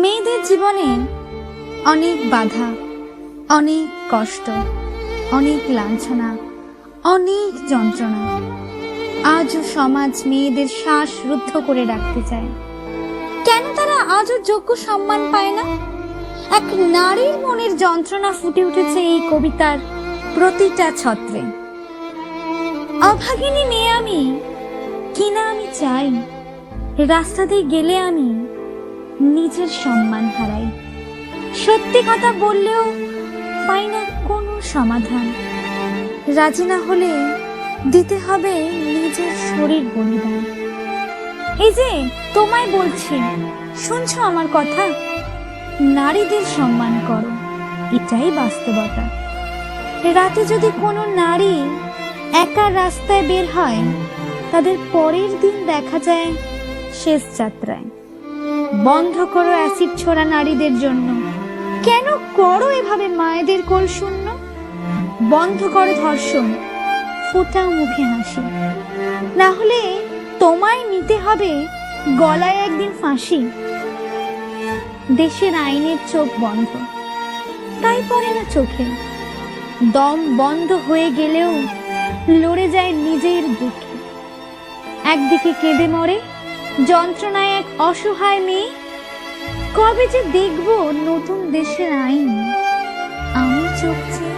মেয়েদের জীবনে অনেক বাধা, অনেক কষ্ট, অনেক লাঞ্ছনা, অনেক যন্ত্রণা। আজও সমাজ মেয়েদের শ্বাস রুদ্ধ করে রাখতে চায়। কেন তারা আজও যোগ্য সম্মান পায় না? এক নারীর মনের যন্ত্রণা ফুটে উঠেছে এই কবিতার প্রতিটা ছত্রে। অভাগিনী মেয়ে আমি, কিনা আমি চাই, রাস্তা দিয়ে গেলে আমি নিজের সম্মান হারাই। সত্যি কথা বললেও পাই না কোনো সমাধান। রাজি না হলে দিতে হবে নিজের শরীর বলিদান। এই যে তোমায় বলছি, শুনছো আমার কথা? নারীদের সম্মান করো, এটাই বাস্তবতা। রাতে যদি কোনো নারী একা রাস্তায় বের হয়, তাদের পরের দিন দেখা যায় শেষ যাত্রায়। বন্ধ করো অ্যাসিড ছোড়া নারীদের জন্য। কেন করো এভাবে মায়েদের কোল শূন্য? বন্ধ করো ধর্ষণ, ফোটাও মুখে হাসি। না হলে তোমায় নিতে হবে গলায় একদিন ফাঁসি। দেশের আইনের চোখ বন্ধ, তাই পড়ে না চোখে। দম বন্ধ হয়ে গেলেও লড়ে যায় নিজের দুঃখে। একদিকে কেঁদে মরে যন্ত্রণায় এক অসহায় মেয়ে। কবে যে দেখবো নতুন দেশের আইন, আমি চোখ চেয়ে